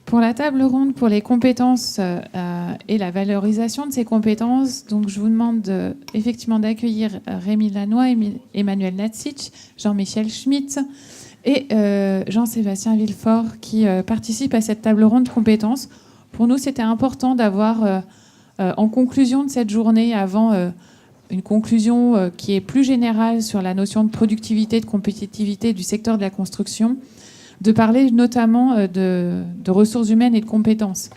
Pour la table ronde, pour les compétences et la valorisation de ces compétences, donc je vous demande effectivement d'accueillir Rémi Lannoy, Emmanuel Natsic, Jean-Michel Schmitt et Jean-Sébastien Villefort qui participent à cette table ronde compétences. Pour nous, c'était important d'avoir, en conclusion de cette journée, avant une conclusion qui est plus générale sur la notion de productivité, de compétitivité du secteur de la construction, de parler notamment de ressources humaines et de compétences.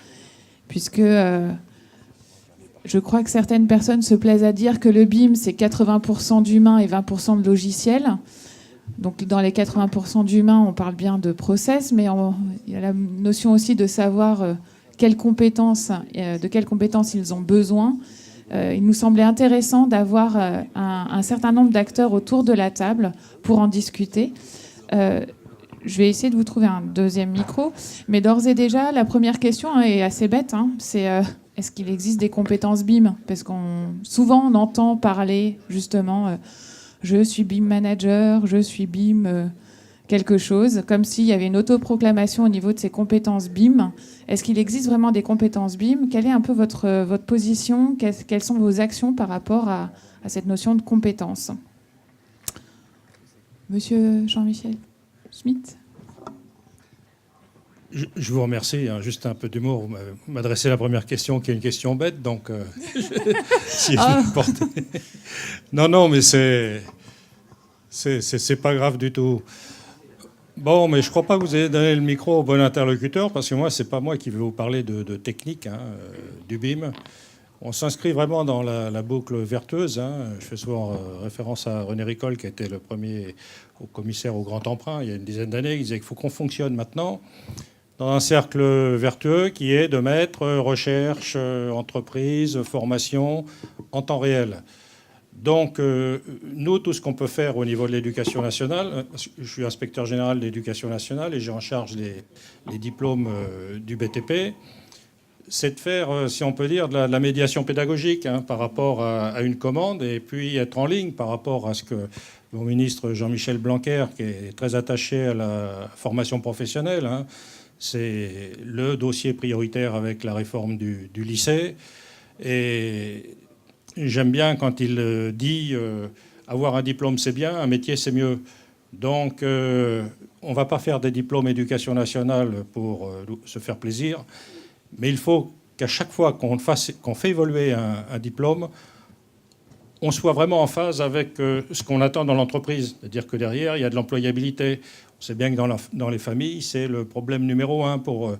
Puisque je crois que certaines personnes se plaisent à dire que le BIM, c'est 80% d'humains et 20% de logiciels. Donc dans les 80% d'humains, on parle bien de process, mais il y a la notion aussi de savoir de quelles compétences ils ont besoin. Il nous semblait intéressant d'avoir un certain nombre d'acteurs autour de la table pour en discuter. Je vais essayer de vous trouver un deuxième micro. Mais d'ores et déjà, la première question est assez bête. C'est est-ce qu'il existe des compétences BIM ? Parce souvent, on entend parler justement je suis BIM manager, je suis BIM quelque chose, comme s'il y avait une autoproclamation au niveau de ces compétences BIM. Est-ce qu'il existe vraiment des compétences BIM ? Quelle est un peu votre position ? Quelles sont vos actions par rapport à cette notion de compétence ? Monsieur Jean-Michel Schmitt. Je vous remercie. Juste un peu d'humour. Vous m'adressez la première question qui est une question bête, donc si Non, mais c'est pas grave du tout. Bon, mais je crois pas que vous ayez donné le micro au bon interlocuteur, parce que moi, c'est pas moi qui vais vous parler de technique du BIM. On s'inscrit vraiment dans la boucle vertueuse. Je fais souvent référence à René Ricol, qui a été le premier commissaire au grand emprunt il y a une dizaine d'années. Il disait qu'il faut qu'on fonctionne maintenant dans un cercle vertueux qui est de mettre recherche, entreprise, formation en temps réel. Donc, nous, tout ce qu'on peut faire au niveau de l'éducation nationale, je suis inspecteur général de l'éducation nationale et j'ai en charge les diplômes du BTP, c'est de faire, si on peut dire, de la médiation pédagogique par rapport à une commande et puis être en ligne par rapport à ce que mon ministre Jean-Michel Blanquer, qui est très attaché à la formation professionnelle, c'est le dossier prioritaire avec la réforme du lycée. Et j'aime bien quand il dit avoir un diplôme, c'est bien, un métier, c'est mieux. Donc, on ne va pas faire des diplômes éducation nationale pour se faire plaisir. Mais il faut qu'à chaque fois qu'on fait évoluer un diplôme, on soit vraiment en phase avec ce qu'on attend dans l'entreprise. C'est-à-dire que derrière, il y a de l'employabilité. On sait bien que dans les familles, c'est le problème numéro un pour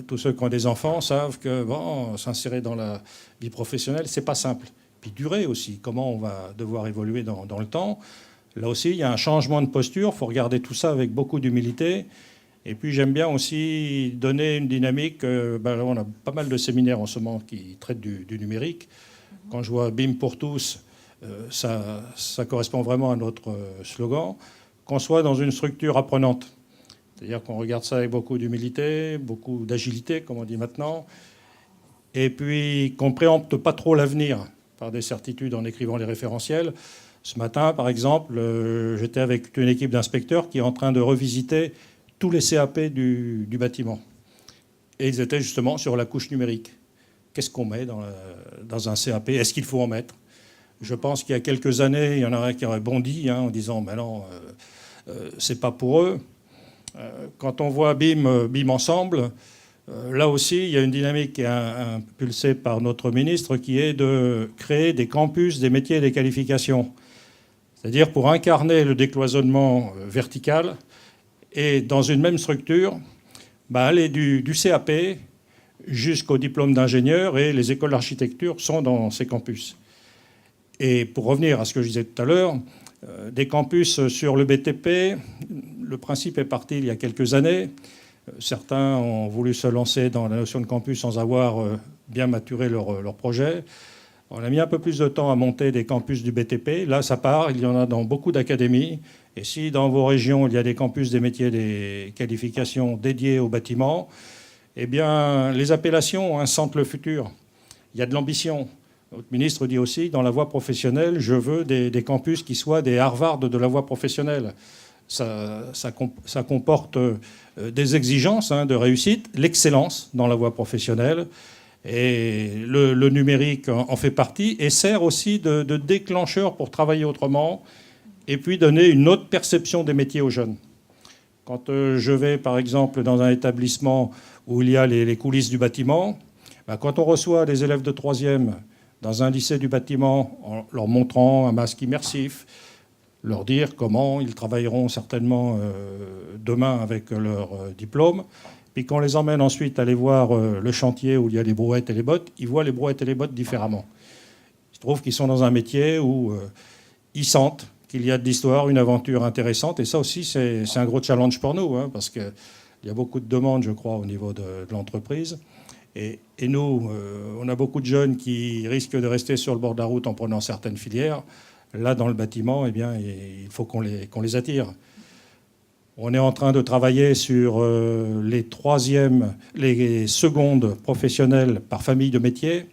tous ceux qui ont des enfants, savent que s'insérer dans la vie professionnelle, c'est pas simple. Puis durer aussi, comment on va devoir évoluer dans le temps. Là aussi, il y a un changement de posture. Il faut regarder tout ça avec beaucoup d'humilité. Et puis j'aime bien aussi donner une dynamique. On a pas mal de séminaires en ce moment qui traitent du numérique. Quand je vois BIM pour tous, ça correspond vraiment à notre slogan. Qu'on soit dans une structure apprenante. C'est-à-dire qu'on regarde ça avec beaucoup d'humilité, beaucoup d'agilité, comme on dit maintenant. Et puis qu'on ne préempte pas trop l'avenir par des certitudes en écrivant les référentiels. Ce matin, par exemple, j'étais avec une équipe d'inspecteurs qui est en train de revisiter tous les CAP du bâtiment. Et ils étaient justement sur la couche numérique. Qu'est-ce qu'on met dans un CAP ? Est-ce qu'il faut en mettre ? Je pense qu'il y a quelques années, il y en aurait qui auraient bondi en disant « mais non, c'est pas pour eux ». Quand on voit BIM ensemble, là aussi, il y a une dynamique qui est impulsée par notre ministre qui est de créer des campus des métiers et des qualifications. C'est-à-dire pour incarner le décloisonnement vertical et dans une même structure, aller du CAP jusqu'au diplôme d'ingénieur, et les écoles d'architecture sont dans ces campus. Et pour revenir à ce que je disais tout à l'heure, des campus sur le BTP, le principe est parti il y a quelques années. Certains ont voulu se lancer dans la notion de campus sans avoir bien maturé leur projet. On a mis un peu plus de temps à monter des campus du BTP. Là, ça part. Il y en a dans beaucoup d'académies. Et si dans vos régions, il y a des campus des métiers, des qualifications dédiés au bâtiment, eh bien, les appellations sentent le futur. Il y a de l'ambition. Notre ministre dit aussi, dans la voie professionnelle, je veux des campus qui soient des Harvard de la voie professionnelle. ça comporte des exigences de réussite, l'excellence dans la voie professionnelle. Et le numérique en fait partie et sert aussi de déclencheur pour travailler autrement et puis donner une autre perception des métiers aux jeunes. Quand je vais, par exemple, dans un établissement où il y a les coulisses du bâtiment, quand on reçoit des élèves de 3e dans un lycée du bâtiment en leur montrant un masque immersif, leur dire comment ils travailleront certainement demain avec leur diplôme, puis qu'on les emmène ensuite aller voir le chantier où il y a les brouettes et les bottes, ils voient les brouettes et les bottes différemment. Ils trouvent qu'ils sont dans un métier où ils sentent qu'il y a de l'histoire, une aventure intéressante. Et ça aussi, c'est un gros challenge pour nous, parce qu'il y a beaucoup de demandes, je crois, au niveau de l'entreprise. Et nous, on a beaucoup de jeunes qui risquent de rester sur le bord de la route en prenant certaines filières. Là, dans le bâtiment, eh bien, il faut qu'on les attire. On est en train de travailler sur les secondes professionnelles par famille de métiers.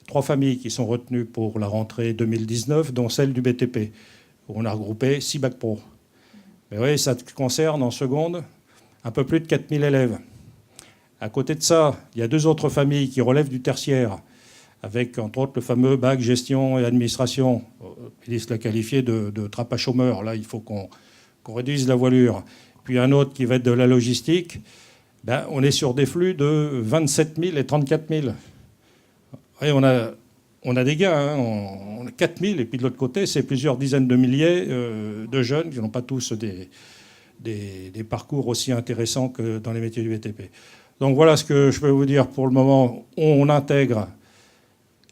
3 familles qui sont retenues pour la rentrée 2019, dont celle du BTP, où on a regroupé 6 bacs pro. Mais oui, ça concerne en seconde un peu plus de 4000 élèves. À côté de ça, il y a 2 autres familles qui relèvent du tertiaire, avec entre autres le fameux bac gestion et administration. Le ministre l'a qualifié de trappe à chômeurs. Là, il faut qu'on réduise la voilure. Puis un autre qui va être de la logistique. On est sur des flux de 27 000 et 34 000. Et on a des gars, on a 4 000, et puis de l'autre côté, c'est plusieurs dizaines de milliers de jeunes qui n'ont pas tous des parcours aussi intéressants que dans les métiers du BTP. Donc voilà ce que je peux vous dire pour le moment. On intègre,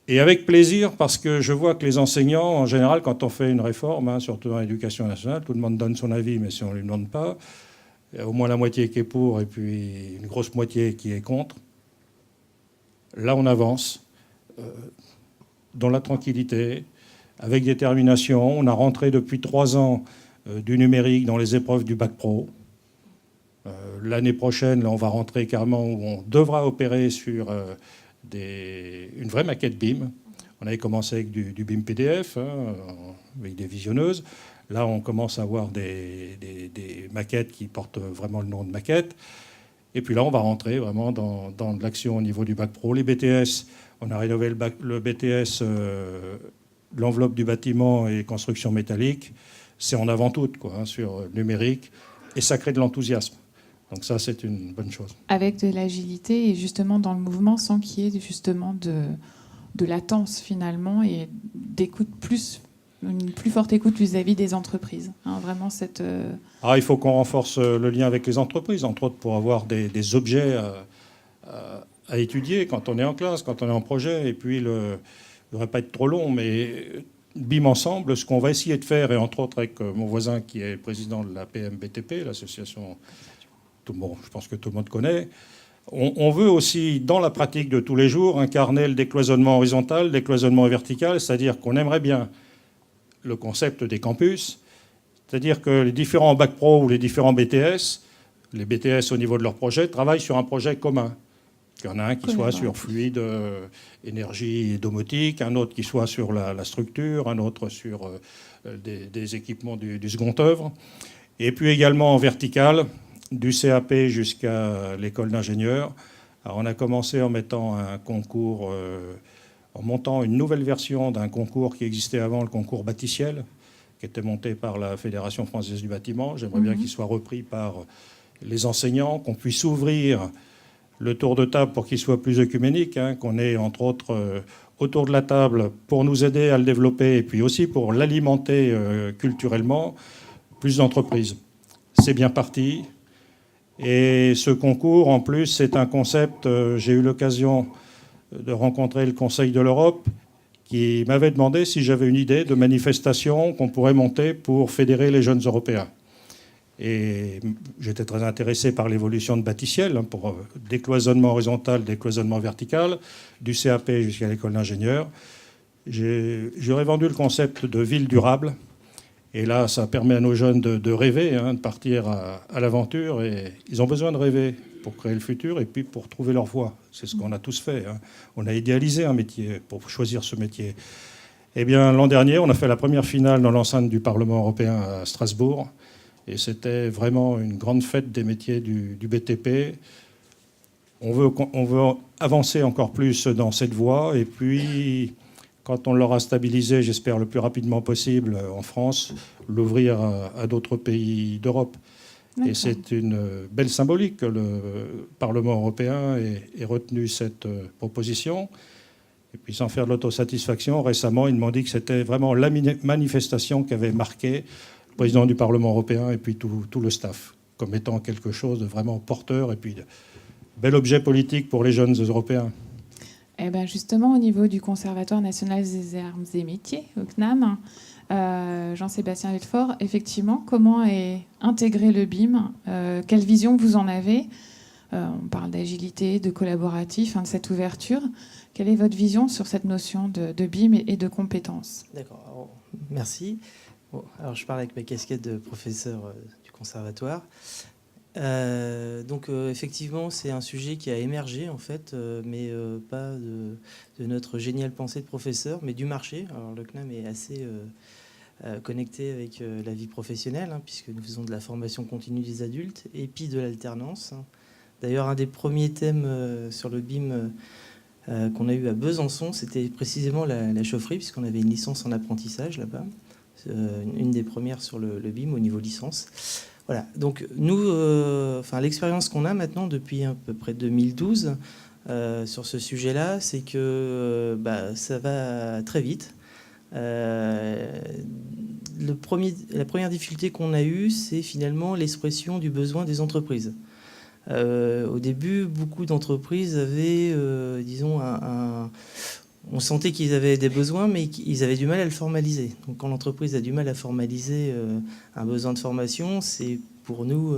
et avec plaisir, parce que je vois que les enseignants, en général, quand on fait une réforme, surtout dans l'éducation nationale, tout le monde donne son avis, mais si on ne lui demande pas, il y a au moins la moitié qui est pour et puis une grosse moitié qui est contre. Là, on avance dans la tranquillité, avec détermination. On a rentré depuis 3 ans du numérique dans les épreuves du bac pro. L'année prochaine, là, on va rentrer carrément où on devra opérer sur une vraie maquette BIM. On avait commencé avec du BIM PDF, avec des visionneuses. Là, on commence à avoir des maquettes qui portent vraiment le nom de maquette. Et puis là, on va rentrer vraiment dans de l'action au niveau du bac pro. Les BTS, on a rénové le BTS, l'enveloppe du bâtiment et construction métallique. C'est en avant-tout, sur le numérique. Et ça crée de l'enthousiasme. Donc ça, c'est une bonne chose. Avec de l'agilité et justement dans le mouvement, sans qu'il y ait justement de latence finalement et une plus forte écoute vis-à-vis des entreprises. Vraiment cette... il faut qu'on renforce le lien avec les entreprises, entre autres pour avoir des objets à étudier quand on est en classe, quand on est en projet. Et puis, il ne devrait pas être trop long, mais BIM ensemble, ce qu'on va essayer de faire, et entre autres avec mon voisin qui est président de la PMBTP, l'association... je pense que tout le monde connaît. On veut aussi, dans la pratique de tous les jours, incarner le décloisonnement horizontal, le décloisonnement vertical, c'est-à-dire qu'on aimerait bien le concept des campus, c'est-à-dire que les différents bac pro ou les différents BTS, les BTS au niveau de leur projet, travaillent sur un projet commun. Il y en a un qui soit sur fluide, énergie et domotique, un autre qui soit sur la structure, un autre sur des équipements du second œuvre. Et puis également en vertical, du CAP jusqu'à l'école d'ingénieur. Alors on a commencé en mettant un concours, en montant une nouvelle version d'un concours qui existait avant, le concours bâticiel, qui était monté par la Fédération française du bâtiment. J'aimerais bien qu'il soit repris par les enseignants, qu'on puisse ouvrir le tour de table pour qu'il soit plus œcuménique, qu'on ait entre autres autour de la table pour nous aider à le développer et puis aussi pour l'alimenter culturellement, plus d'entreprises. C'est bien parti. Et ce concours, en plus, c'est un concept. J'ai eu l'occasion de rencontrer le Conseil de l'Europe qui m'avait demandé si j'avais une idée de manifestation qu'on pourrait monter pour fédérer les jeunes Européens. Et j'étais très intéressé par l'évolution de Bâticiel, pour décloisonnement horizontal, décloisonnement vertical, du CAP jusqu'à l'école d'ingénieur. J'aurais vendu le concept de ville durable. Et là, ça permet à nos jeunes de rêver, de partir à l'aventure. Et ils ont besoin de rêver pour créer le futur et puis pour trouver leur voie. C'est ce qu'on a tous fait. On a idéalisé un métier pour choisir ce métier. Eh bien, l'an dernier, on a fait la première finale dans l'enceinte du Parlement européen à Strasbourg. Et c'était vraiment une grande fête des métiers du BTP. On veut avancer encore plus dans cette voie. Et puis, quand on l'aura stabilisé, j'espère le plus rapidement possible en France, l'ouvrir à d'autres pays d'Europe. Et c'est une belle symbolique que le Parlement européen ait retenu cette proposition. Et puis, sans faire de l'autosatisfaction, récemment, ils m'ont dit que c'était vraiment la manifestation qui avait marqué le président du Parlement européen et puis tout le staff, comme étant quelque chose de vraiment porteur et puis de bel objet politique pour les jeunes Européens. Eh ben justement, au niveau du Conservatoire national des arts et métiers, au CNAM, Jean-Sébastien Villefort, effectivement, comment est intégré le BIM Quelle vision vous en avez On parle d'agilité, de collaboratif, de cette ouverture. Quelle est votre vision sur cette notion de BIM et de compétences? D'accord, alors, merci. Bon, alors je parle avec ma casquette de professeur du conservatoire. Donc effectivement, c'est un sujet qui a émergé en fait, mais pas de notre géniale pensée de professeur, mais du marché. Alors le CNAM est assez connecté avec la vie professionnelle, puisque nous faisons de la formation continue des adultes et puis de l'alternance. D'ailleurs, un des premiers thèmes sur le BIM qu'on a eu à Besançon, c'était précisément la chaufferie, puisqu'on avait une licence en apprentissage là-bas, une des premières sur le BIM au niveau licence. Voilà, donc nous, l'expérience qu'on a maintenant depuis à peu près 2012 sur ce sujet-là, c'est que ça va très vite. La première difficulté qu'on a eue, c'est finalement l'expression du besoin des entreprises. Au début, beaucoup d'entreprises avaient, disons, on sentait qu'ils avaient des besoins, mais ils avaient du mal à le formaliser. Donc, quand l'entreprise a du mal à formaliser un besoin de formation, pour nous,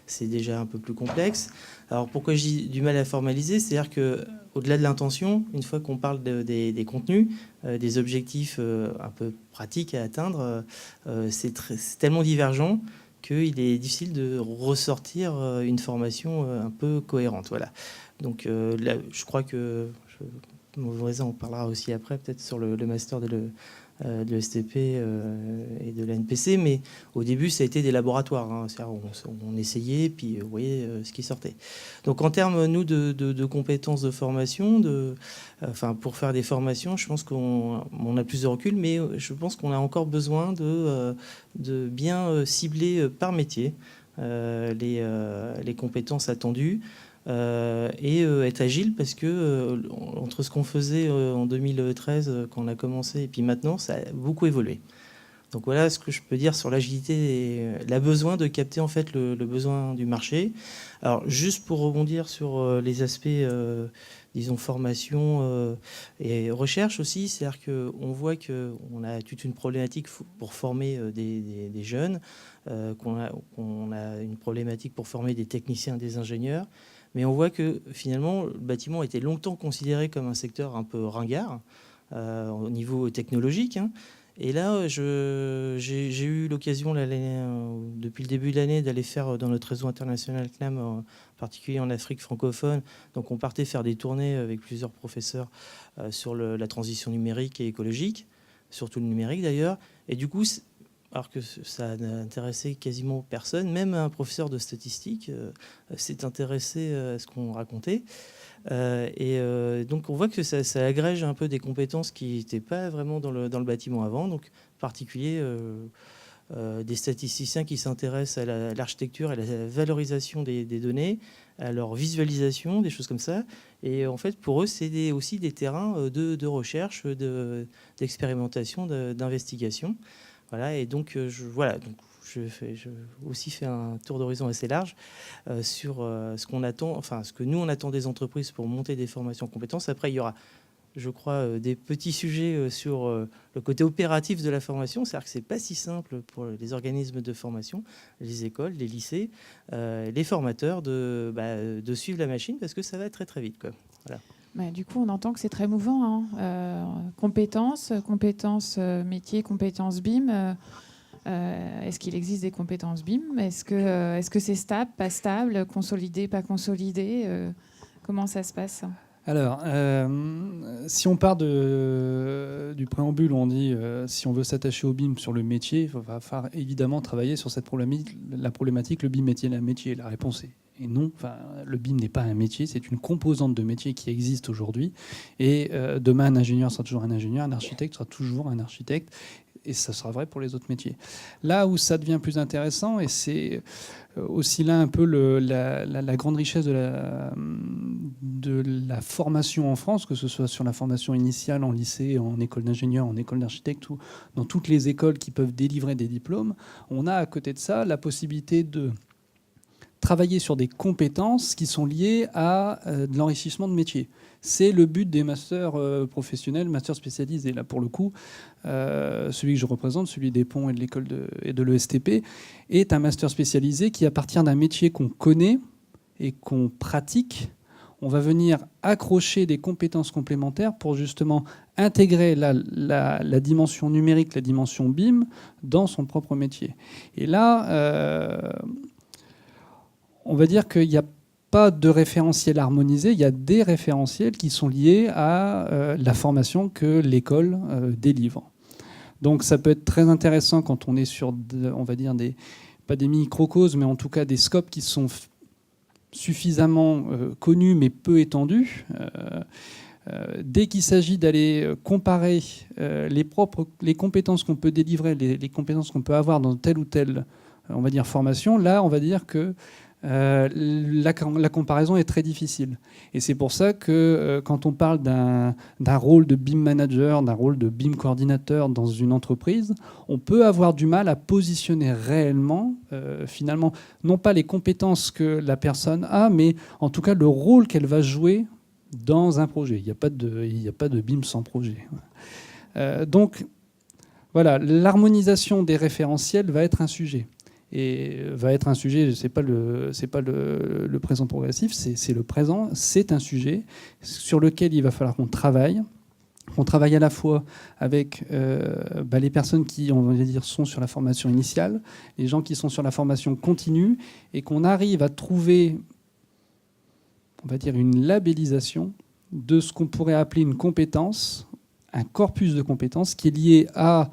c'est déjà un peu plus complexe. Alors, pourquoi je dis du mal à formaliser? C'est-à-dire qu'au-delà de l'intention, une fois qu'on parle des contenus, des objectifs un peu pratiques à atteindre, c'est tellement divergent qu'il est difficile de ressortir une formation un peu cohérente. Voilà. Donc, là, je crois que... Mauvaise, on parlera aussi après, peut-être sur le master de l'ESTP et de la NPC, mais au début, ça a été des laboratoires. On essayait, puis vous voyez ce qui sortait. Donc, en termes, nous, de compétences de formation, pour faire des formations, je pense qu'on a plus de recul, mais je pense qu'on a encore besoin de bien cibler par métier les compétences attendues. Et être agile parce que entre ce qu'on faisait en 2013 quand on a commencé et puis maintenant, ça a beaucoup évolué. Donc voilà ce que je peux dire sur l'agilité et la besoin de capter en fait le besoin du marché. Alors juste pour rebondir sur les aspects disons formation et recherche aussi, c'est-à-dire qu'on voit qu'on a toute une problématique pour former des jeunes, qu'on a une problématique pour former des techniciens, des ingénieurs. Mais on voit que finalement, le bâtiment a été longtemps considéré comme un secteur un peu ringard au niveau technologique. Et là, j'ai eu l'occasion depuis le début de l'année d'aller faire dans notre réseau international CNAM, en particulier en Afrique francophone. Donc on partait faire des tournées avec plusieurs professeurs sur la transition numérique et écologique, surtout le numérique d'ailleurs. Et du coup, alors que ça n'intéressait quasiment personne, même un professeur de statistique s'est intéressé à ce qu'on racontait. Donc on voit que ça agrège un peu des compétences qui n'étaient pas vraiment dans le bâtiment avant, donc en particulier des statisticiens qui s'intéressent à l'architecture et à la valorisation des données, à leur visualisation, des choses comme ça. Et en fait, pour eux, c'est aussi des terrains de recherche, d'expérimentation, d'investigation. Voilà, et donc je aussi fait un tour d'horizon assez large sur ce qu'on attend, ce que nous on attend des entreprises pour monter des formations compétences. Après, il y aura, je crois, des petits sujets sur le côté opératif de la formation. C'est-à-dire que c'est pas si simple pour les organismes de formation, les écoles, les lycées, les formateurs de suivre la machine parce que ça va très très vite, quoi. Voilà. Du coup, on entend que c'est très mouvant. Compétences métiers, compétences BIM. Est-ce qu'il existe des compétences BIM? Est-ce que c'est stable, pas stable, consolidé, pas consolidé? Comment ça se passe? Alors, si on part du préambule où on dit si on veut s'attacher au BIM sur le métier, il va falloir évidemment travailler sur cette problématique, la problématique, le BIM métier, la métier. La réponse est non. Enfin, le BIM n'est pas un métier, c'est une composante de métier qui existe aujourd'hui. Et demain, un ingénieur sera toujours un ingénieur, un architecte sera toujours un architecte. Et ça sera vrai pour les autres métiers. Là où ça devient plus intéressant, et c'est aussi là un peu la grande richesse de la formation en France, que ce soit sur la formation initiale en lycée, en école d'ingénieur, en école d'architecte, ou dans toutes les écoles qui peuvent délivrer des diplômes, on a à côté de ça la possibilité de travailler sur des compétences qui sont liées à de l'enrichissement de métier. C'est le but des masters professionnels, masters spécialisés. Là, pour le coup, celui que je représente, celui des ponts et de l'école et de l'ESTP, est un master spécialisé qui, à partir d'un métier qu'on connaît et qu'on pratique, on va venir accrocher des compétences complémentaires pour justement intégrer la dimension numérique, la dimension BIM, dans son propre métier. Et là, on va dire qu'il n'y a pas de référentiel harmonisé, il y a des référentiels qui sont liés à la formation que l'école délivre. Donc ça peut être très intéressant quand on est sur, on va dire, pas des microcauses, mais en tout cas des scopes qui sont suffisamment connus mais peu étendus. Dès qu'il s'agit d'aller comparer les compétences qu'on peut délivrer, les compétences qu'on peut avoir dans telle ou telle, on va dire, formation, là, on va dire que la comparaison est très difficile. Et c'est pour ça que quand on parle d'un rôle de BIM manager, d'un rôle de BIM coordinateur dans une entreprise, on peut avoir du mal à positionner réellement, finalement, non pas les compétences que la personne a, mais en tout cas le rôle qu'elle va jouer dans un projet. Il n'y a pas de BIM sans projet. Donc, voilà, l'harmonisation des référentiels va être un sujet. Et va être un sujet, c'est pas le présent progressif, c'est le présent, c'est un sujet sur lequel il va falloir qu'on travaille à la fois avec les personnes qui, on va dire, sont sur la formation initiale, les gens qui sont sur la formation continue, et qu'on arrive à trouver, on va dire, une labellisation de ce qu'on pourrait appeler une compétence, un corpus de compétences qui est lié à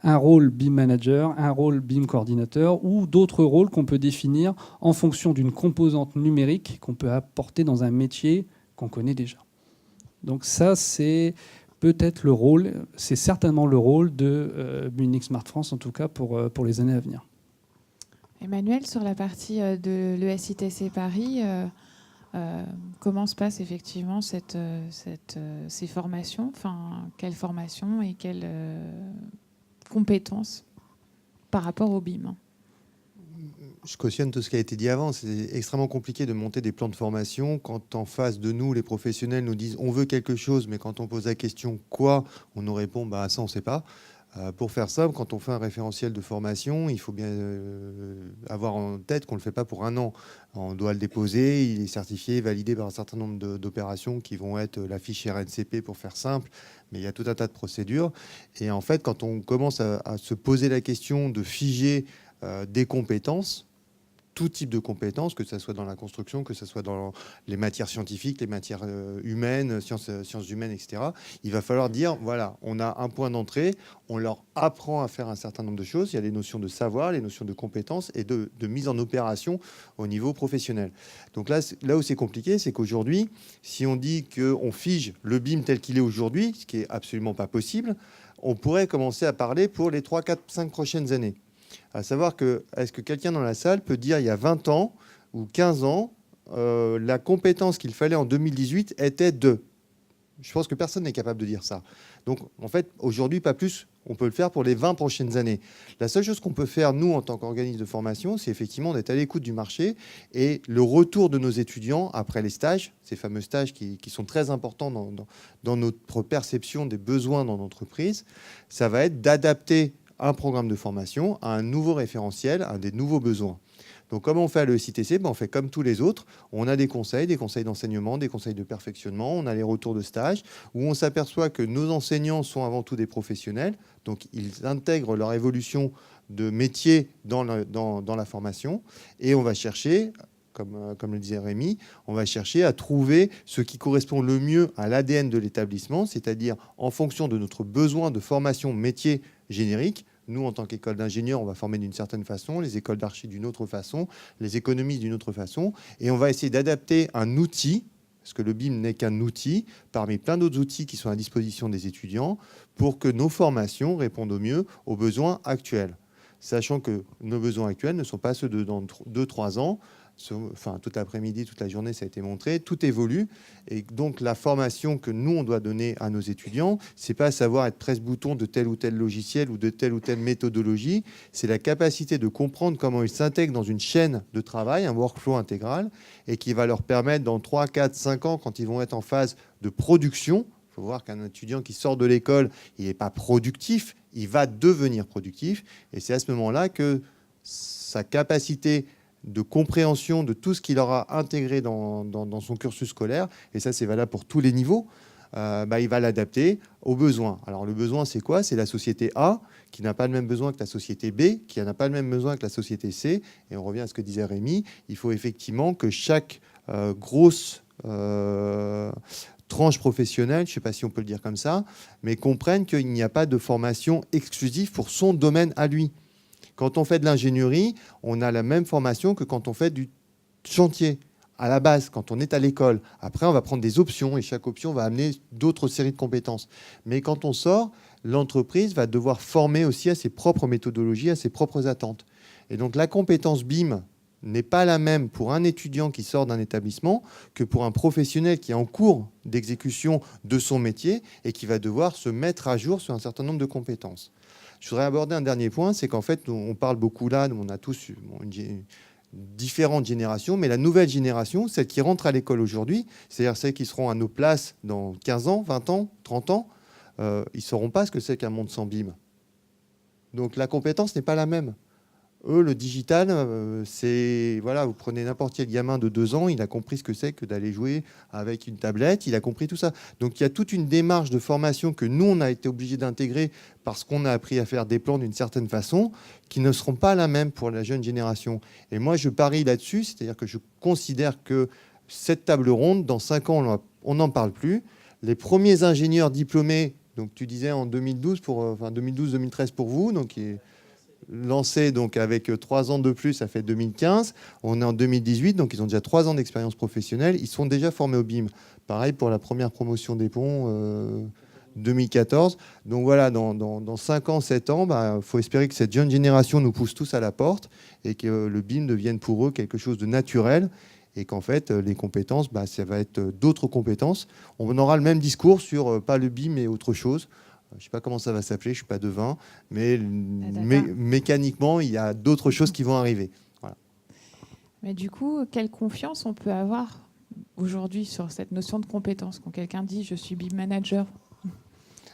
un rôle BIM manager, un rôle BIM coordinateur ou d'autres rôles qu'on peut définir en fonction d'une composante numérique qu'on peut apporter dans un métier qu'on connaît déjà. Donc ça, c'est peut-être le rôle, c'est certainement le rôle de Munich Smart France, en tout cas pour les années à venir. Emmanuel, sur la partie de l'ESITC Paris, comment se passent effectivement ces formations, enfin, quelles formations et quelles compétences par rapport au BIM? Je cautionne tout ce qui a été dit avant. C'est extrêmement compliqué de monter des plans de formation quand en face de nous, les professionnels nous disent on veut quelque chose, mais quand on pose la question quoi, on nous répond ça on ne sait pas. Pour faire simple, quand on fait un référentiel de formation, il faut bien avoir en tête qu'on ne le fait pas pour un an. On doit le déposer, il est certifié, validé par un certain nombre d'opérations qui vont être la fiche RNCP pour faire simple, mais il y a tout un tas de procédures. Et en fait, quand on commence à se poser la question de figer des compétences, tout type de compétences, que ce soit dans la construction, que ce soit dans les matières scientifiques, les matières humaines, sciences humaines, etc. Il va falloir dire, voilà, on a un point d'entrée, on leur apprend à faire un certain nombre de choses. Il y a les notions de savoir, les notions de compétences et de mise en opération au niveau professionnel. Donc là où c'est compliqué, c'est qu'aujourd'hui, si on dit qu'on fige le BIM tel qu'il est aujourd'hui, ce qui est absolument pas possible, on pourrait commencer à parler pour les 3, 4, 5 prochaines années. À savoir que, est-ce que quelqu'un dans la salle peut dire il y a 20 ans ou 15 ans, la compétence qu'il fallait en 2018 était de... Je pense que personne n'est capable de dire ça. Donc, en fait, aujourd'hui, pas plus, on peut le faire pour les 20 prochaines années. La seule chose qu'on peut faire, nous, en tant qu'organisme de formation, c'est effectivement d'être à l'écoute du marché et le retour de nos étudiants après les stages, ces fameux stages qui sont très importants dans notre perception des besoins dans l'entreprise, ça va être d'adapter un programme de formation à un nouveau référentiel, à des nouveaux besoins. Donc, comment on fait à l'ESITC ? On fait comme tous les autres. On a des conseils d'enseignement, des conseils de perfectionnement. On a les retours de stage où on s'aperçoit que nos enseignants sont avant tout des professionnels. Donc, ils intègrent leur évolution de métier dans la formation. Et on va chercher comme le disait Rémi, on va chercher à trouver ce qui correspond le mieux à l'ADN de l'établissement, c'est-à-dire en fonction de notre besoin de formation métier générique. Nous, en tant qu'école d'ingénieurs, on va former d'une certaine façon, les écoles d'archi d'une autre façon, les économistes d'une autre façon, et on va essayer d'adapter un outil, parce que le BIM n'est qu'un outil, parmi plein d'autres outils qui sont à disposition des étudiants, pour que nos formations répondent au mieux aux besoins actuels. Sachant que nos besoins actuels ne sont pas ceux de dans 2-3 ans. Enfin, tout l'après-midi, toute la journée, ça a été montré. Tout évolue. Et donc, la formation que nous, on doit donner à nos étudiants, c'est pas savoir être presse-bouton de tel ou tel logiciel ou de telle ou telle méthodologie. C'est la capacité de comprendre comment ils s'intègrent dans une chaîne de travail, un workflow intégral, et qui va leur permettre, dans 3, 4, 5 ans, quand ils vont être en phase de production, il faut voir qu'un étudiant qui sort de l'école, il n'est pas productif, il va devenir productif. Et c'est à ce moment-là que sa capacité de compréhension de tout ce qu'il aura intégré dans son cursus scolaire, et ça c'est valable pour tous les niveaux, il va l'adapter aux besoins. Alors le besoin c'est quoi? C'est la société A qui n'a pas le même besoin que la société B, qui n'a pas le même besoin que la société C, et on revient à ce que disait Rémi, il faut effectivement que chaque grosse tranche professionnelle, je ne sais pas si on peut le dire comme ça, mais comprenne qu'il n'y a pas de formation exclusive pour son domaine à lui. Quand on fait de l'ingénierie, on a la même formation que quand on fait du chantier. À la base, quand on est à l'école. Après, on va prendre des options et chaque option va amener d'autres séries de compétences. Mais quand on sort, l'entreprise va devoir former aussi à ses propres méthodologies, à ses propres attentes. Et donc, la compétence BIM n'est pas la même pour un étudiant qui sort d'un établissement que pour un professionnel qui est en cours d'exécution de son métier et qui va devoir se mettre à jour sur un certain nombre de compétences. Je voudrais aborder un dernier point, c'est qu'en fait, on parle beaucoup là, on a tous différentes générations, mais la nouvelle génération, celle qui rentre à l'école aujourd'hui, c'est-à-dire celles qui seront à nos places dans 15 ans, 20 ans, 30 ans, ils ne sauront pas ce que c'est qu'un monde sans BIM. Donc la compétence n'est pas la même. Eux, le digital, c'est... Voilà, vous prenez n'importe quel gamin de 2 ans, il a compris ce que c'est que d'aller jouer avec une tablette, il a compris tout ça. Donc il y a toute une démarche de formation que nous, on a été obligés d'intégrer parce qu'on a appris à faire des plans d'une certaine façon, qui ne seront pas la même pour la jeune génération. Et moi, je parie là-dessus, c'est-à-dire que je considère que cette table ronde, dans 5 ans, on n'en parle plus. Les premiers ingénieurs diplômés, donc tu disais en 2012, 2012-2013 pour vous, donc lancé donc avec 3 ans de plus, ça fait 2015. On est en 2018, donc ils ont déjà 3 ans d'expérience professionnelle. Ils sont déjà formés au BIM. Pareil pour la première promotion des ponts, 2014. Donc voilà, dans 5 ans, 7 ans, faut espérer que cette jeune génération nous pousse tous à la porte et que le BIM devienne pour eux quelque chose de naturel et qu'en fait, les compétences, ça va être d'autres compétences. On aura le même discours sur pas le BIM, mais autre chose. Je ne sais pas comment ça va s'appeler, je ne suis pas devin, mais mécaniquement, il y a d'autres choses qui vont arriver. Voilà. Mais du coup, quelle confiance on peut avoir aujourd'hui sur cette notion de compétence quand quelqu'un dit « je suis BIM manager »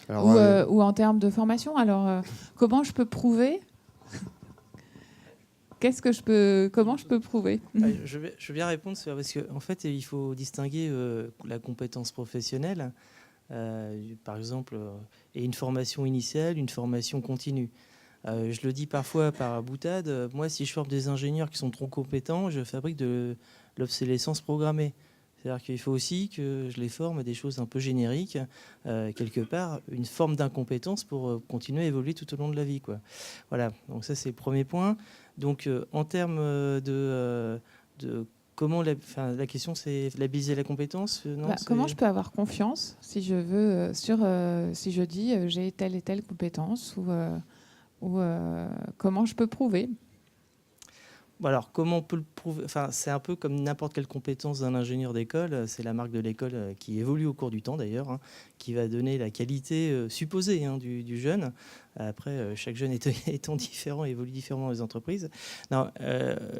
ou en termes de formation. Alors, comment je peux prouver ? Comment je peux prouver ? Je vais bien répondre, parce qu'en fait, il faut distinguer la compétence professionnelle, par exemple, et une formation initiale, une formation continue. Je le dis parfois par boutade, moi, si je forme des ingénieurs qui sont trop compétents, je fabrique de l'obsolescence programmée. C'est-à-dire qu'il faut aussi que je les forme à des choses un peu génériques, quelque part, une forme d'incompétence pour continuer à évoluer tout au long de la vie, quoi. Voilà, donc ça c'est le premier point. Donc en termes de comment la question c'est labelliser la compétence, non, comment je peux avoir confiance si je veux si je dis j'ai telle et telle compétence ou comment je peux prouver ? Alors, comment on peut le prouver ? Enfin, c'est un peu comme n'importe quelle compétence d'un ingénieur d'école. C'est la marque de l'école qui évolue au cours du temps, d'ailleurs, qui va donner la qualité supposée du jeune. Après, chaque jeune étant différent, évolue différemment dans les entreprises. Non,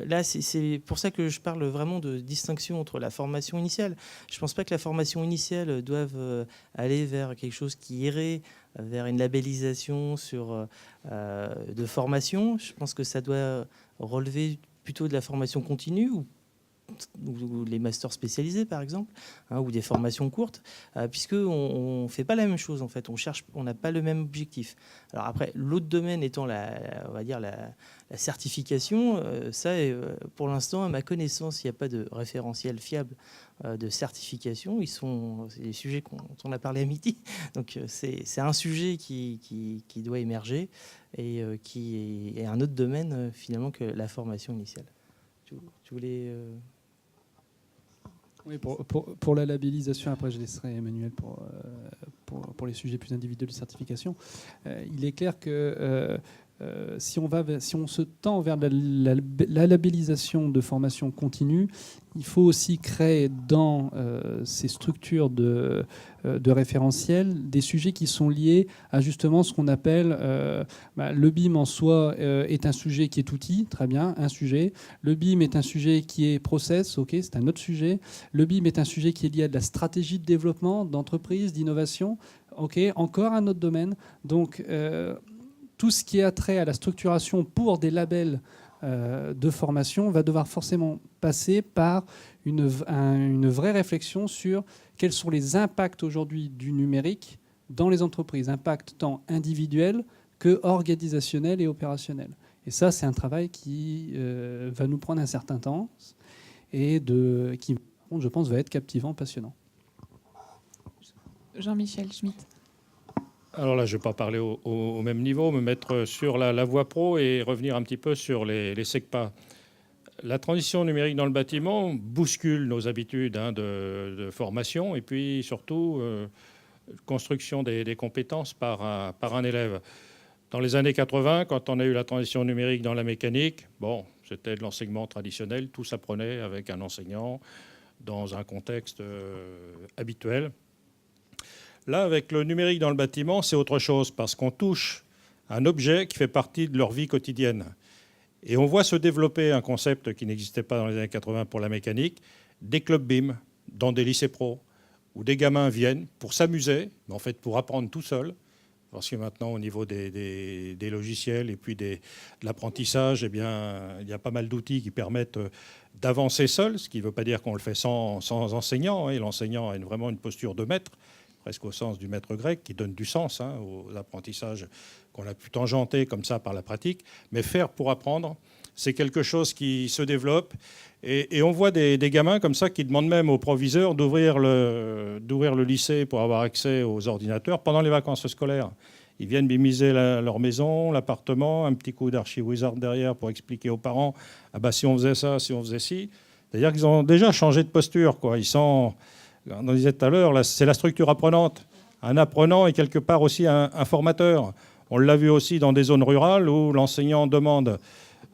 là, c'est pour ça que je parle vraiment de distinction entre la formation initiale. Je ne pense pas que la formation initiale doive aller vers quelque chose qui irait vers une labellisation de formation. Je pense que ça doit relever plutôt de la formation continue ou ou les masters spécialisés, par exemple, hein, ou des formations courtes, puisqu'on ne fait pas la même chose, en fait. On n'a pas le même objectif. Alors après, l'autre domaine étant on va dire la certification, ça, pour l'instant, à ma connaissance, il n'y a pas de référentiel fiable de certification. C'est des sujets dont on a parlé à midi. Donc c'est un sujet qui doit émerger et qui est un autre domaine finalement que la formation initiale. Tu voulais... Oui, pour la labellisation, après je laisserai Emmanuel pour les sujets plus individuels de certification. Il est clair que si on se tend vers la labellisation de formation continue, il faut aussi créer dans ces structures de référentiel des sujets qui sont liés à justement ce qu'on appelle le BIM en soi est un sujet qui est outil, très bien, un sujet. Le BIM est un sujet qui est process, ok, c'est un autre sujet. Le BIM est un sujet qui est lié à de la stratégie de développement, d'entreprise, d'innovation, ok, encore un autre domaine. Donc tout ce qui est attrait à la structuration pour des labels de formation va devoir forcément passer par une vraie réflexion sur quels sont les impacts aujourd'hui du numérique dans les entreprises, impacts tant individuels que organisationnels et opérationnels. Et ça, c'est un travail qui va nous prendre un certain temps et qui, je pense, va être captivant, passionnant. Jean-Michel Schmitt. Alors là, je ne vais pas parler au même niveau, me mettre sur la voie pro et revenir un petit peu sur les SECPA. La transition numérique dans le bâtiment bouscule nos habitudes de formation et puis surtout construction des compétences par un élève. Dans les années 80, quand on a eu la transition numérique dans la mécanique, c'était de l'enseignement traditionnel, tout s'apprenait avec un enseignant dans un contexte habituel. Là, avec le numérique dans le bâtiment, c'est autre chose parce qu'on touche un objet qui fait partie de leur vie quotidienne. Et on voit se développer un concept qui n'existait pas dans les années 80 pour la mécanique, des clubs BIM dans des lycées pro, où des gamins viennent pour s'amuser, mais en fait pour apprendre tout seul. Parce que maintenant, au niveau des logiciels et puis de l'apprentissage, eh bien, il y a pas mal d'outils qui permettent d'avancer seul, ce qui ne veut pas dire qu'on le fait sans enseignant. Et l'enseignant a vraiment une posture de maître, presque au sens du maître grec, qui donne du sens aux apprentissages qu'on a pu tangenter comme ça par la pratique. Mais faire pour apprendre, c'est quelque chose qui se développe. Et on voit des gamins comme ça qui demandent même au proviseur d'ouvrir le lycée pour avoir accès aux ordinateurs pendant les vacances scolaires. Ils viennent bimiser leur maison, l'appartement, un petit coup d'archi-wizard derrière pour expliquer aux parents « Ah bah si on faisait ça, si on faisait ci ». C'est-à-dire qu'ils ont déjà changé de posture, quoi. Ils sont... On disait tout à l'heure, c'est la structure apprenante. Un apprenant est quelque part aussi un formateur. On l'a vu aussi dans des zones rurales où l'enseignant demande,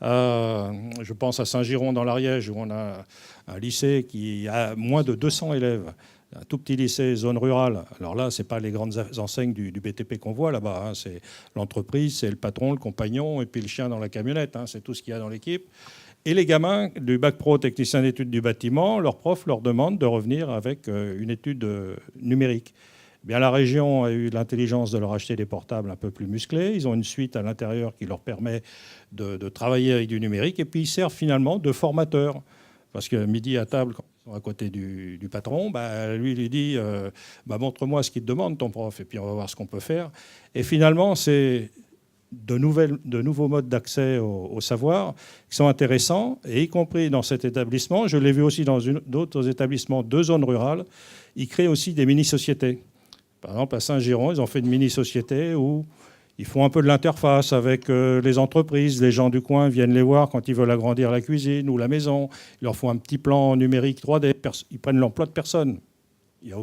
je pense à Saint-Giron dans l'Ariège, où on a un lycée qui a moins de 200 élèves, un tout petit lycée, zone rurale. Alors là, ce n'est pas les grandes enseignes du BTP qu'on voit là-bas. C'est l'entreprise, c'est le patron, le compagnon, et puis le chien dans la camionnette. C'est tout ce qu'il y a dans l'équipe. Et les gamins du bac pro technicien d'études du bâtiment, leur prof leur demande de revenir avec une étude numérique. Eh bien, la région a eu l'intelligence de leur acheter des portables un peu plus musclés. Ils ont une suite à l'intérieur qui leur permet de travailler avec du numérique. Et puis, ils servent finalement de formateurs. Parce que midi à table, quand ils sont à côté du patron, lui, il lui dit montre-moi ce qu'il te demande, ton prof, et puis on va voir ce qu'on peut faire. Et finalement, c'est de nouveaux modes d'accès au savoir qui sont intéressants, et y compris dans cet établissement. Je l'ai vu aussi dans d'autres établissements de zones rurales. Ils créent aussi des mini-sociétés. Par exemple, à Saint-Giron, ils ont fait une mini-société où ils font un peu de l'interface avec les entreprises. Les gens du coin viennent les voir quand ils veulent agrandir la cuisine ou la maison. Ils leur font un petit plan numérique 3D. Ils prennent l'emploi de personne. Il n'y a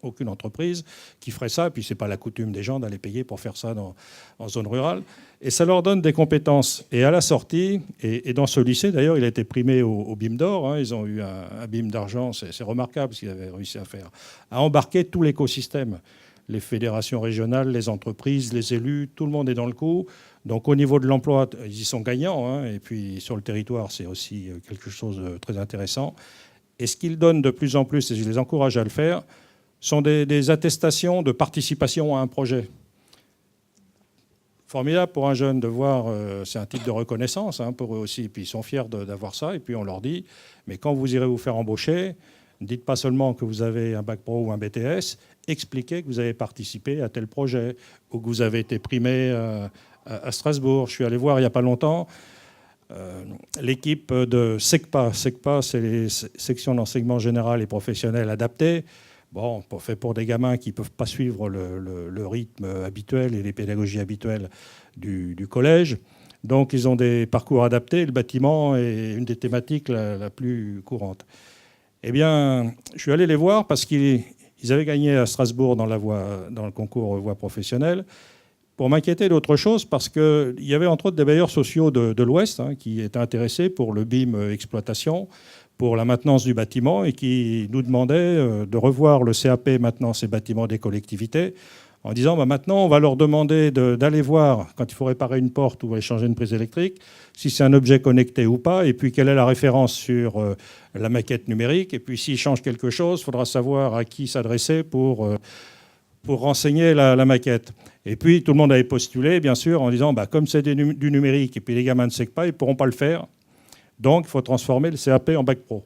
aucune entreprise qui ferait ça. Et puis, ce n'est pas la coutume des gens d'aller payer pour faire ça en zone rurale. Et ça leur donne des compétences. Et à la sortie, et dans ce lycée, d'ailleurs, il a été primé au BIM d'or. Ils ont eu un BIM d'argent. C'est remarquable ce qu'ils avaient réussi à faire. À embarquer tout l'écosystème. Les fédérations régionales, les entreprises, les élus, tout le monde est dans le coup. Donc, au niveau de l'emploi, ils y sont gagnants. Et puis, sur le territoire, c'est aussi quelque chose de très intéressant. Et ce qu'ils donnent de plus en plus, et je les encourage à le faire, sont des attestations de participation à un projet. formidable pour un jeune de voir, c'est un type de reconnaissance hein, pour eux aussi, et puis ils sont fiers d'avoir ça, et puis on leur dit, mais quand vous irez vous faire embaucher, ne dites pas seulement que vous avez un bac pro ou un BTS, expliquez que vous avez participé à tel projet, ou que vous avez été primé à Strasbourg. Je suis allé voir il n'y a pas longtemps l'équipe de SECPA. SECPA, c'est les sections d'enseignement général et professionnel adaptées. Bon, fait pour des gamins qui ne peuvent pas suivre le rythme habituel et les pédagogies habituelles du collège. Donc, ils ont des parcours adaptés. Le bâtiment est une des thématiques la plus courante. Eh bien, je suis allé les voir parce qu'ils avaient gagné à Strasbourg dans le concours voie professionnelle. Pour m'inquiéter d'autre chose, parce qu'il y avait entre autres des bailleurs sociaux de l'Ouest hein, qui étaient intéressés pour le BIM exploitation, pour la maintenance du bâtiment, et qui nous demandaient de revoir le CAP maintenance et bâtiments des collectivités, en disant maintenant on va leur demander d'aller voir quand il faut réparer une porte ou échanger une prise électrique, si c'est un objet connecté ou pas, et puis quelle est la référence sur la maquette numérique, et puis s'il change quelque chose, il faudra savoir à qui s'adresser pour renseigner la maquette. Et puis tout le monde avait postulé, bien sûr, en disant comme c'est du numérique, et puis les gamins ne savent pas, ils ne pourront pas le faire, donc il faut transformer le CAP en bac pro.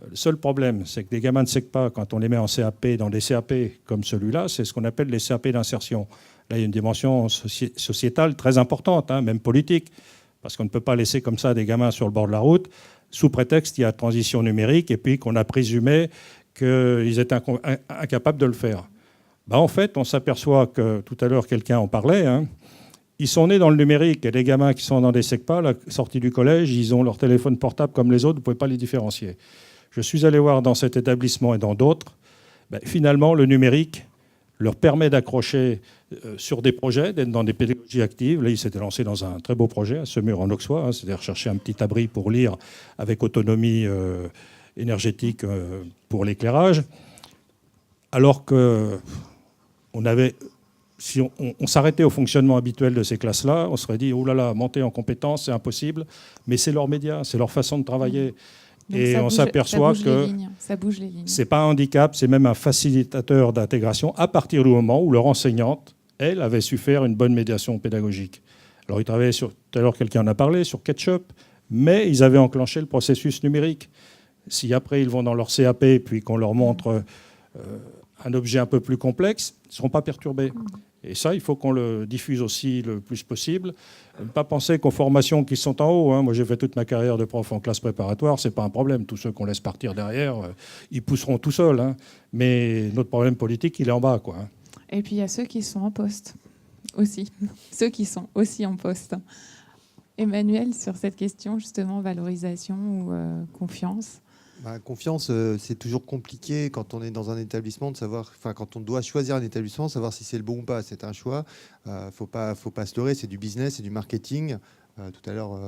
Le seul problème, c'est que les gamins ne savent pas, quand on les met en CAP, dans des CAP comme celui-là, c'est ce qu'on appelle les CAP d'insertion. Là, il y a une dimension sociétale très importante, hein, même politique, parce qu'on ne peut pas laisser comme ça des gamins sur le bord de la route, sous prétexte qu'il y a transition numérique, et puis qu'on a présumé qu'ils étaient incapables de le faire. En fait, on s'aperçoit que, tout à l'heure, quelqu'un en parlait, hein, ils sont nés dans le numérique, et les gamins qui sont dans des SECPA, à la sortie du collège, ils ont leur téléphone portable comme les autres, vous ne pouvez pas les différencier. Je suis allé voir dans cet établissement et dans d'autres, finalement, le numérique leur permet d'accrocher sur des projets, d'être dans des pédagogies actives. Là, ils s'étaient lancés dans un très beau projet à Semur en Auxois, hein, c'est-à-dire chercher un petit abri pour lire avec autonomie énergétique pour l'éclairage. Alors que si on s'arrêtait au fonctionnement habituel de ces classes-là, on serait dit, oh là là, monter en compétences, c'est impossible. Mais c'est leur média, c'est leur façon de travailler. Donc et on s'aperçoit que ça bouge les lignes. C'est pas un handicap, c'est même un facilitateur d'intégration à partir du moment où leur enseignante, elle, avait su faire une bonne médiation pédagogique. Alors ils travaillaient tout à l'heure quelqu'un en a parlé, sur Ketchup, mais ils avaient enclenché le processus numérique. Si après ils vont dans leur CAP puis qu'on leur montre un objet un peu plus complexe, ils ne seront pas perturbés. Et ça, il faut qu'on le diffuse aussi le plus possible. Ne pas penser qu'aux formations qui sont en haut, hein, moi j'ai fait toute ma carrière de prof en classe préparatoire, c'est pas un problème. Tous ceux qu'on laisse partir derrière, ils pousseront tout seuls. Hein. Mais notre problème politique, il est en bas, quoi. Hein. Et puis il y a ceux qui sont en poste aussi. Ceux qui sont aussi en poste. Emmanuel, sur cette question, justement, valorisation ou confiance. Confiance, c'est toujours compliqué quand on est dans un établissement de savoir, quand on doit choisir un établissement, savoir si c'est le bon ou pas. C'est un choix. Faut pas se leurrer. C'est du business, c'est du marketing. Tout à l'heure,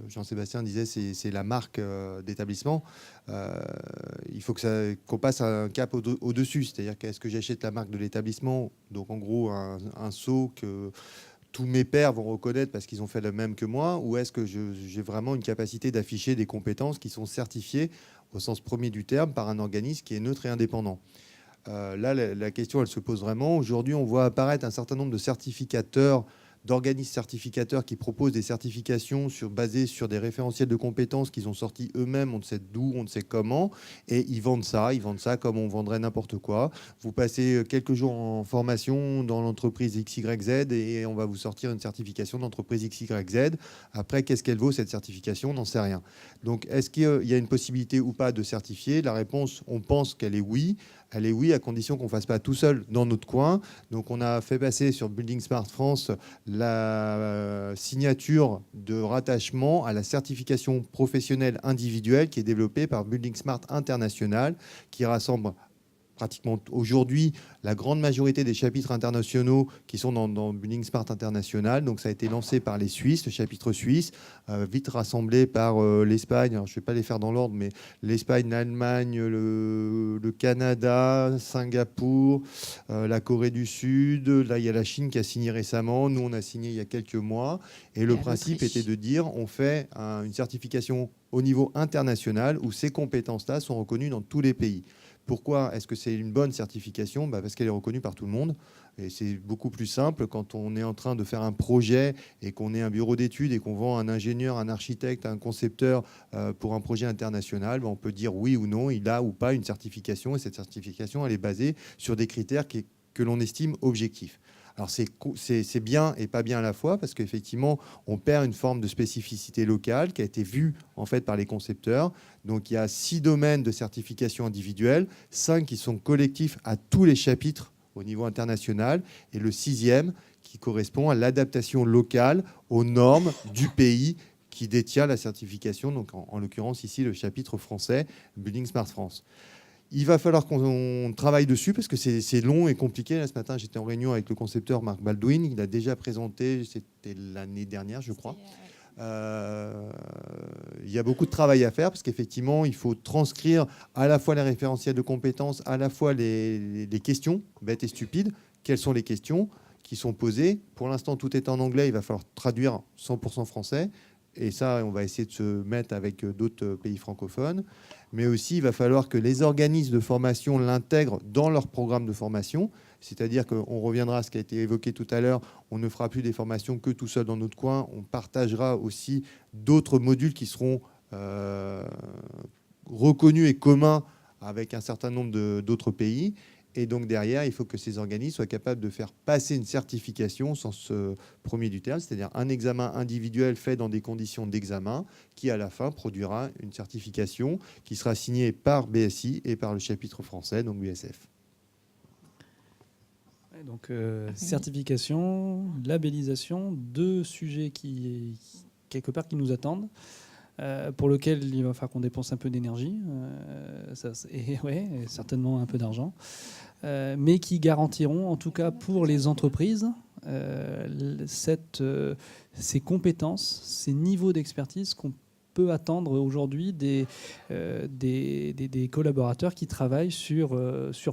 Jean-Sébastien disait c'est la marque d'établissement. Il faut qu'on passe un cap au-dessus. C'est-à-dire qu'est-ce que j'achète la marque de l'établissement? Donc en gros un seau que tous mes pairs vont reconnaître parce qu'ils ont fait le même que moi, ou est-ce que j'ai vraiment une capacité d'afficher des compétences qui sont certifiées au sens premier du terme par un organisme qui est neutre et indépendant? Là, la question, elle se pose vraiment. Aujourd'hui, on voit apparaître un certain nombre de certificateurs, d'organismes certificateurs qui proposent des certifications basées sur des référentiels de compétences qu'ils ont sortis eux-mêmes, on ne sait d'où, on ne sait comment, et ils vendent ça comme on vendrait n'importe quoi. Vous passez quelques jours en formation dans l'entreprise XYZ et on va vous sortir une certification d'entreprise XYZ. Après, qu'est-ce qu'elle vaut cette certification? On n'en sait rien. Donc, est-ce qu'il y a une possibilité ou pas de certifier? La réponse, on pense qu'elle est oui. Elle est oui, à condition qu'on ne fasse pas tout seul dans notre coin. Donc, on a fait passer sur Building Smart France la signature de rattachement à la certification professionnelle individuelle qui est développée par Building Smart International, qui rassemble pratiquement aujourd'hui la grande majorité des chapitres internationaux qui sont dans Building Smart International. Donc ça a été lancé par les Suisses, le chapitre suisse, vite rassemblé par l'Espagne. Alors, je ne vais pas les faire dans l'ordre, mais l'Espagne, l'Allemagne, le Canada, Singapour, la Corée du Sud. Là, il y a la Chine qui a signé récemment. Nous, on a signé il y a quelques mois. Et le principe était de dire, on fait une certification au niveau international où ces compétences-là sont reconnues dans tous les pays. Pourquoi est-ce que c'est une bonne certification? Parce qu'elle est reconnue par tout le monde. Et c'est beaucoup plus simple quand on est en train de faire un projet et qu'on est un bureau d'études et qu'on vend un ingénieur, un architecte, un concepteur pour un projet international. On peut dire oui ou non, il a ou pas une certification. Et cette certification, elle est basée sur des critères que l'on estime objectifs. Alors c'est bien et pas bien à la fois parce qu'effectivement on perd une forme de spécificité locale qui a été vue en fait par les concepteurs. Donc il y a 6 domaines de certification individuelle, 5 qui sont collectifs à tous les chapitres au niveau international et le 6e qui correspond à l'adaptation locale aux normes du pays qui détient la certification. Donc en l'occurrence ici le chapitre français Building Smart France. Il va falloir qu'on travaille dessus parce que c'est long et compliqué. Là, ce matin, j'étais en réunion avec le concepteur Marc Baldwin. Il a déjà présenté, c'était l'année dernière, je crois. Il y a beaucoup de travail à faire parce qu'effectivement, il faut transcrire à la fois les référentiels de compétences, à la fois les questions, bêtes et stupides. Quelles sont les questions qui sont posées? Pour l'instant, tout est en anglais. Il va falloir traduire 100% français. Et ça, on va essayer de se mettre avec d'autres pays francophones. Mais aussi, il va falloir que les organismes de formation l'intègrent dans leur programme de formation. C'est-à-dire qu'on reviendra à ce qui a été évoqué tout à l'heure. On ne fera plus des formations que tout seul dans notre coin. On partagera aussi d'autres modules qui seront reconnus et communs avec un certain nombre d'autres pays. Et donc derrière, il faut que ces organismes soient capables de faire passer une certification au sens premier du terme, c'est-à-dire un examen individuel fait dans des conditions d'examen qui, à la fin, produira une certification qui sera signée par BSI et par le chapitre français, donc BSF. Donc certification, labellisation, 2 sujets quelque part qui nous attendent. Pour lequel il va falloir qu'on dépense un peu d'énergie, et certainement un peu d'argent, mais qui garantiront, en tout cas pour les entreprises, ces compétences, ces niveaux d'expertise qu'on peut attendre aujourd'hui des collaborateurs qui travaillent sur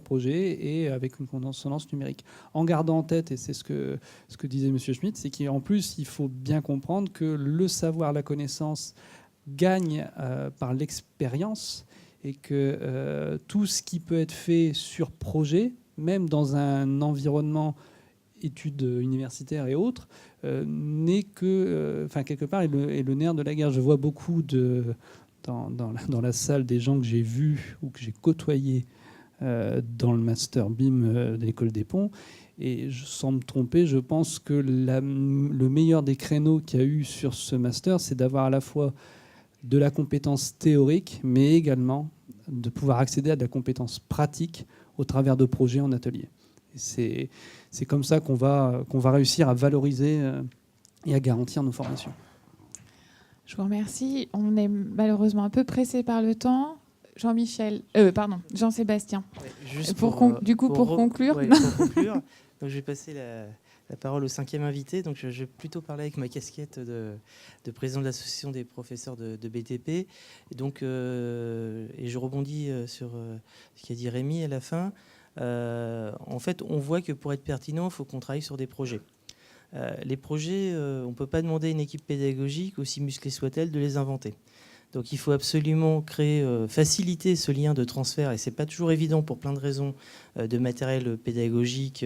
projet et avec une consonance numérique. En gardant en tête, et c'est ce que disait M. Schmitt, c'est qu'en plus, il faut bien comprendre que le savoir, la connaissance gagne par l'expérience et que tout ce qui peut être fait sur projet, même dans un environnement études universitaires et autres, n'est que, quelque part, est le nerf de la guerre. Je vois beaucoup dans la salle des gens que j'ai vus ou que j'ai côtoyés dans le master BIM de l'école des ponts. Et sans me tromper, je pense que le meilleur des créneaux qu'il y a eu sur ce master, c'est d'avoir à la fois de la compétence théorique, mais également de pouvoir accéder à de la compétence pratique au travers de projets en atelier. C'est comme ça qu'on va réussir à valoriser et à garantir nos formations. Je vous remercie. On est malheureusement un peu pressé par le temps. Jean-Sébastien. Juste pour conclure. Ouais, pour conclure, donc je vais passer la parole au 5e invité. Donc je vais plutôt parler avec ma casquette de président de l'association des professeurs de BTP. Et donc, et je rebondis sur ce qu'a dit Rémi à la fin. En fait, on voit que pour être pertinent, il faut qu'on travaille sur des projets. Les projets, on ne peut pas demander à une équipe pédagogique, aussi musclée soit-elle, de les inventer. Donc il faut absolument faciliter ce lien de transfert, et ce n'est pas toujours évident pour plein de raisons, de matériel pédagogique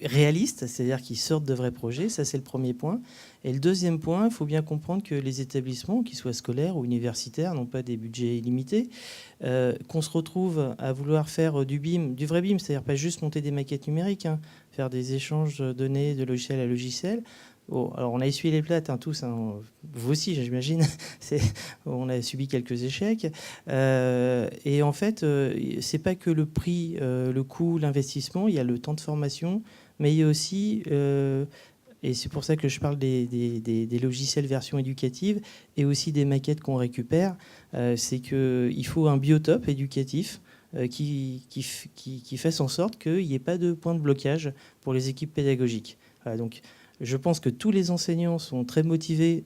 réaliste, c'est-à-dire qui sortent de vrais projets. Ça, c'est le premier point. Et le deuxième point, il faut bien comprendre que les établissements, qu'ils soient scolaires ou universitaires, n'ont pas des budgets illimités, qu'on se retrouve à vouloir faire du BIM, du vrai BIM, c'est-à-dire pas juste monter des maquettes numériques, faire des échanges de données de logiciel à logiciel. Bon, alors on a essuyé les plates, tous, vous aussi, j'imagine. On a subi quelques échecs. Et en fait, c'est pas que le prix, le coût, l'investissement. Il y a le temps de formation, mais il y a aussi, et c'est pour ça que je parle des logiciels version éducative et aussi des maquettes qu'on récupère. C'est qu'il faut un biotope éducatif qui fasse en sorte qu'il n'y ait pas de point de blocage pour les équipes pédagogiques. Voilà, donc, je pense que tous les enseignants sont très motivés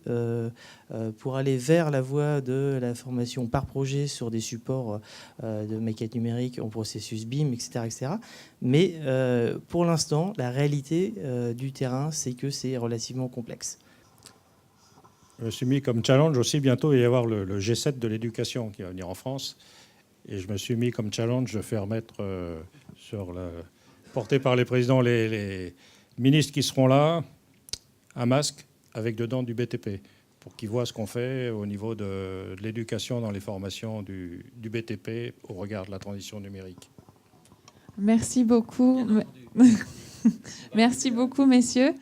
pour aller vers la voie de la formation par projet sur des supports de maquettes numériques en processus BIM, etc. etc. Mais pour l'instant, la réalité du terrain, c'est que c'est relativement complexe. Je me suis mis comme challenge aussi, bientôt il va y avoir le G7 de l'éducation qui va venir en France. Et je me suis mis comme challenge de faire mettre porté par les présidents, les ministres qui seront là, un masque avec dedans du BTP, pour qu'ils voient ce qu'on fait au niveau de l'éducation dans les formations du BTP au regard de la transition numérique. Merci beaucoup. Merci beaucoup, messieurs.